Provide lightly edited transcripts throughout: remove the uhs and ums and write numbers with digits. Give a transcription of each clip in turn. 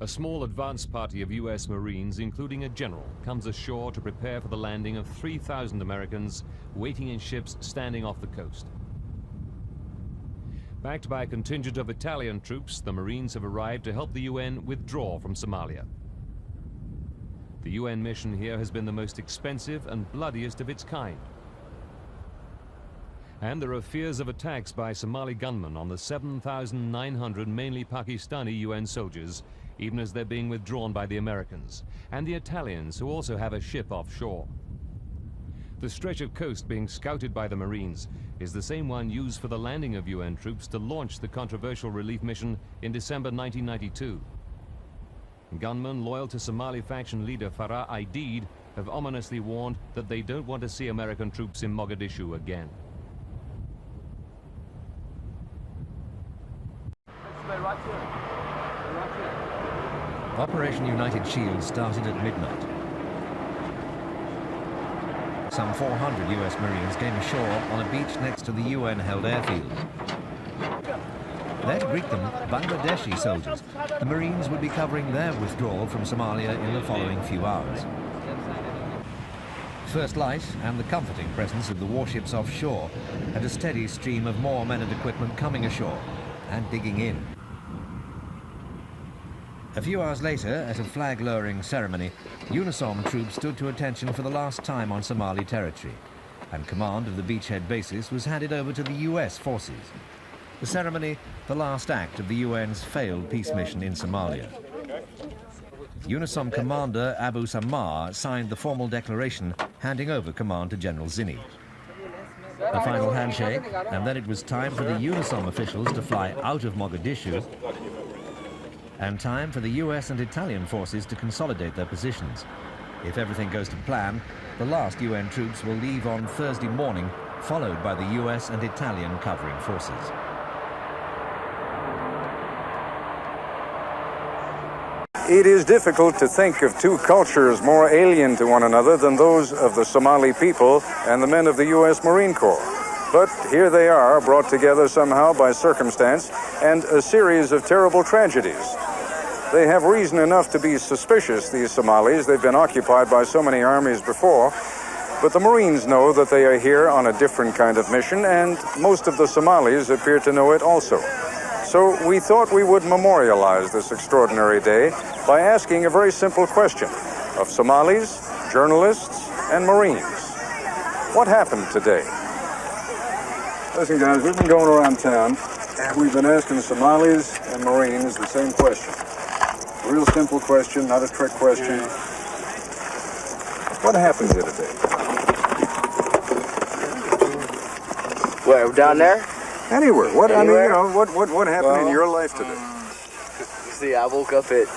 A small advance party of U.S. Marines, including a general, comes ashore to prepare for the landing of 3,000 Americans waiting in ships standing off the coast. Backed by a contingent of Italian troops, the Marines have arrived to help the UN withdraw from Somalia. The UN mission here has been the most expensive and bloodiest of its kind. And there are fears of attacks by Somali gunmen on the 7,900 mainly Pakistani UN soldiers, even as they're being withdrawn by the Americans, and the Italians, who also have a ship offshore. The stretch of coast being scouted by the Marines is the same one used for the landing of UN troops to launch the controversial relief mission in December 1992. Gunmen loyal to Somali faction leader Farah Aidid have ominously warned that they don't want to see American troops in Mogadishu again. Operation United Shield started at midnight. Some 400 US Marines came ashore on a beach next to the UN-held airfield. There to greet them, Bangladeshi soldiers. The Marines would be covering their withdrawal from Somalia in the following few hours. First light and the comforting presence of the warships offshore and a steady stream of more men and equipment coming ashore and digging in. A few hours later, at a flag-lowering ceremony, UNISOM troops stood to attention for the last time on Somali territory, and command of the beachhead bases was handed over to the US forces. The ceremony, the last act of the UN's failed peace mission in Somalia. UNISOM commander Abu Samar signed the formal declaration, handing over command to General Zinni. A final handshake, and then it was time for the UNISOM officials to fly out of Mogadishu, and time for the US and Italian forces to consolidate their positions. If everything goes to plan, the last UN troops will leave on Thursday morning, followed by the US and Italian covering forces. It is difficult to think of two cultures more alien to one another than those of the Somali people and the men of the U.S. Marine Corps. But here they are, brought together somehow by circumstance and a series of terrible tragedies. They have reason enough to be suspicious, these Somalis. They've been occupied by so many armies before. But the Marines know that they are here on a different kind of mission, and most of the Somalis appear to know it also. So we thought we would memorialize this extraordinary day by asking a very simple question of Somalis, journalists, and Marines. What happened today? Listen, guys, we've been going around town, and we've been asking Somalis and Marines the same question. A real simple question, not a trick question. What happened here today? Where, down there? Anywhere. What Anywhere? I mean, you know, what happened in your life today? See, I woke up at,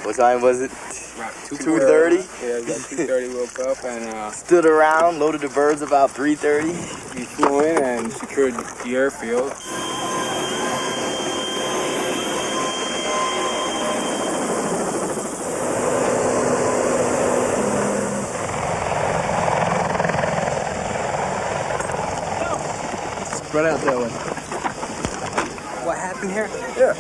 what time was it? About 2:30. Yeah, about 2:30 woke up and Stood around, loaded the birds about 3:30. we flew in and secured the airfield. Spread out that way. What happened here? Yeah.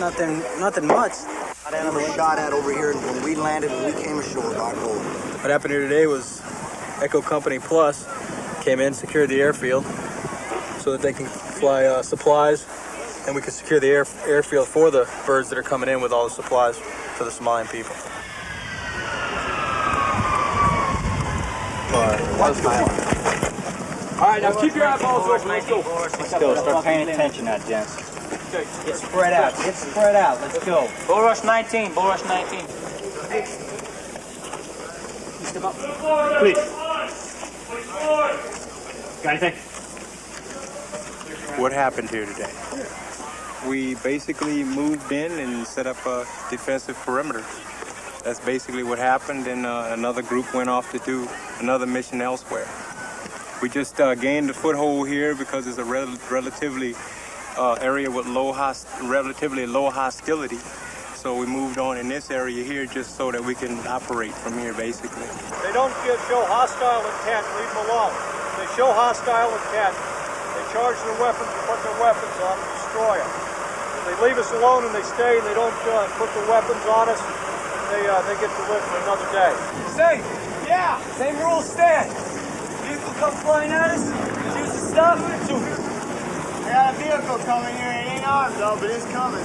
Nothing much. They were shot at over here when we landed and we came ashore by boat. What happened here today was Echo Company Plus came in, secured the airfield so that they can fly supplies, and we can secure the airfield for the birds that are coming in with all the supplies for the Somalian people. All right, now keep your eyeballs open. Let's go. Let's go. Start paying attention now, gents. It's spread out. It's spread out. Let's go. Bull Rush 19. Bull Rush 19. Step up. Please. Got anything? What happened here today? We basically moved in and set up a defensive perimeter. That's basically what happened, and another group went off to do another mission elsewhere. We just gained a foothold here because it's a relatively area with relatively low hostility. So we moved on in this area here just so that we can operate from here, basically. They don't show hostile intent. Leave them alone. They show hostile intent. They charge their weapons, put their weapons on, and destroy them. If they leave us alone and they stay and they don't put their weapons on us, they get to live for another day. Safe. Yeah. Same rules stand. Vehicle come flying at us. Choose the stuff. I got a vehicle coming here. It ain't ours though, but it's coming.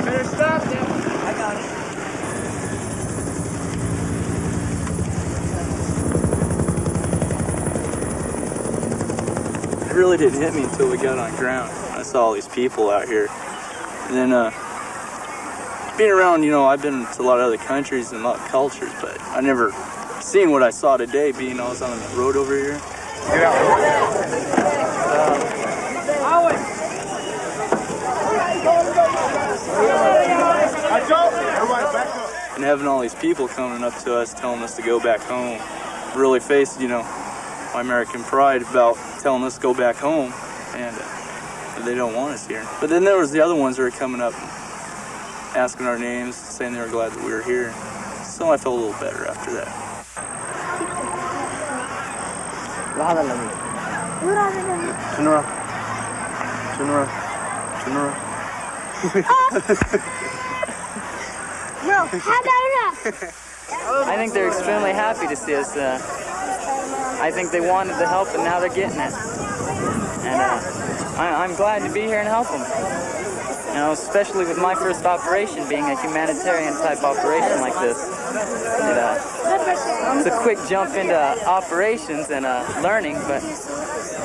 Better stop them. I got it. It really didn't hit me until we got on ground. I saw all these people out here. And then being around, you know, I've been to a lot of other countries and a lot of cultures, but I never seen what I saw today, being I was on the road over here. Get out. And having all these people coming up to us telling us to go back home really faced, you know, my American pride about telling us to go back home, and they don't want us here. But then there was the other ones that were coming up asking our names, saying they were glad that we were here. So I felt a little better after that. I think they're extremely happy to see us. I think they wanted the help and now they're getting it. And I'm glad to be here and help them. You know, especially with my first operation being a humanitarian type operation like this. It's a quick jump into operations and learning, but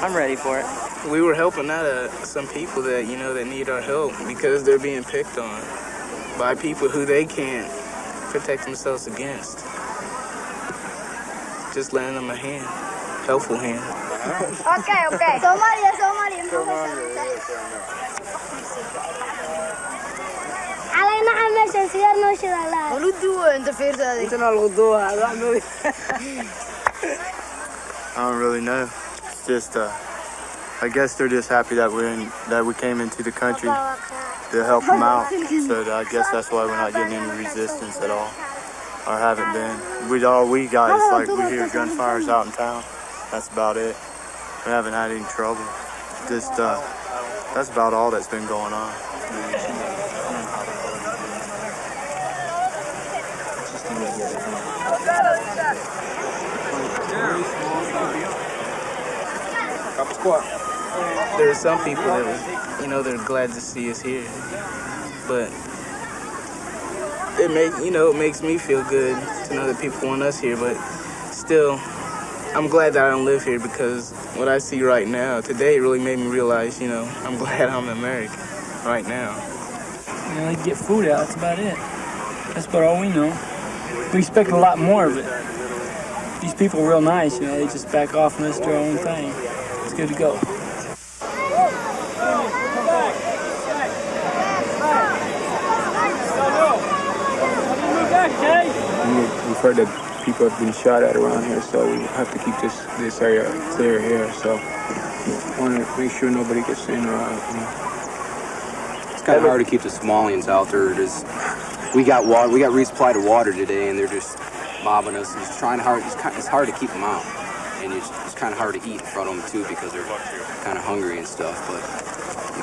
I'm ready for it. We were helping out some people that, you know, that need our help because they're being picked on by people who they can't protect themselves against. Just lending them a hand, helpful hand. Okay. Somalia. I don't really know. It's just, I guess they're just happy that we came into the country to help them out. So I guess that's why we're not getting any resistance at all, or haven't been. All we got is like we hear gunfires out in town. That's about it. We haven't had any trouble. Just that's about all that's been going on. There are some people that, you know, they're glad to see us here, but it makes me feel good to know that people want us here. But still, I'm glad that I don't live here because what I see right now today really made me realize, you know, I'm glad I'm American right now. You know, they get food out. That's about it. That's about all we know. We expect a lot more of it. These people are real nice, you know. They just back off and let's do our own thing. It's good to go. We've heard that people have been shot at around here, so we have to keep this area clear here. So I want to make sure nobody gets in or out. You know. It's kind of hard to keep the Somalians out there. We got resupplied of water today, and they're just mobbing us. It's hard to keep them out, and it's kind of hard to eat in front of them too because they're kind of hungry and stuff. But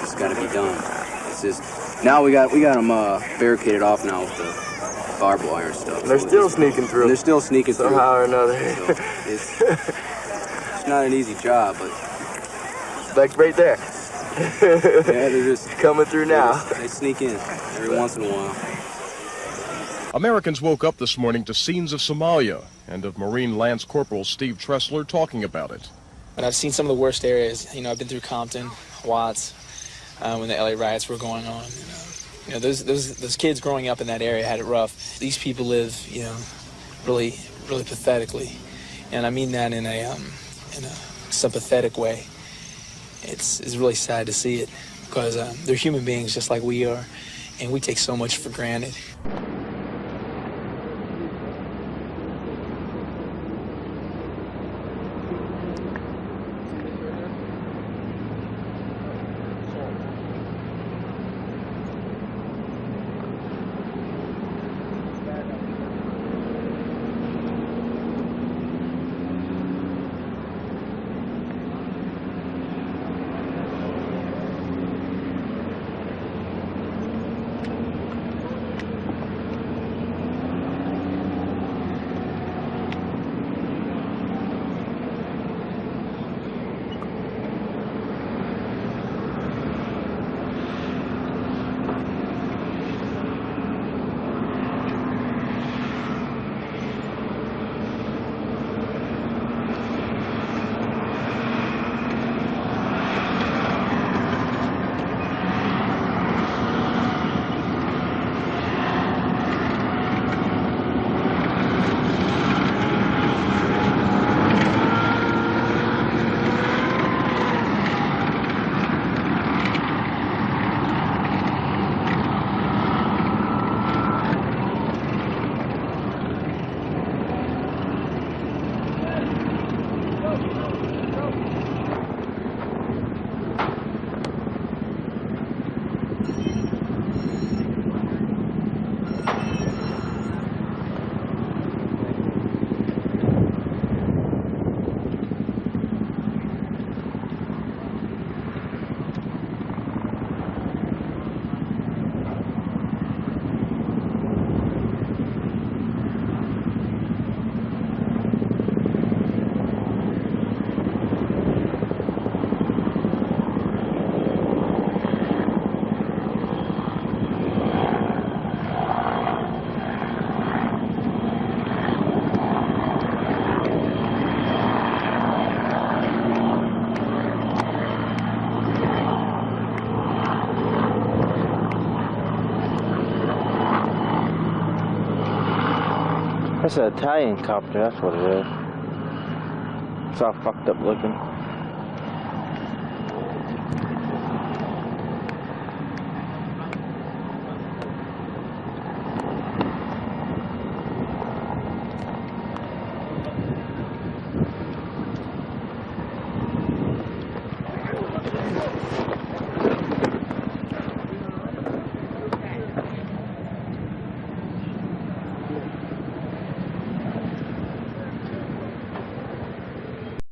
it's got to be done. It's just now we got them barricaded off now with the barbed wire and stuff. They're still sneaking through. They're still sneaking through somehow or another. So it's not an easy job, but like right there. Yeah, they're just coming through now. They sneak in every once in a while. Americans woke up this morning to scenes of Somalia and of Marine Lance Corporal Steve Tressler talking about it. And I've seen some of the worst areas. You know, I've been through Compton, Watts, when the LA riots were going on. You know, those kids growing up in that area had it rough. These people live, you know, really, really pathetically, and I mean that in a sympathetic way. It's really sad to see it because they're human beings just like we are, and we take so much for granted. That's an Italian copter, that's what it is. It's all fucked up looking.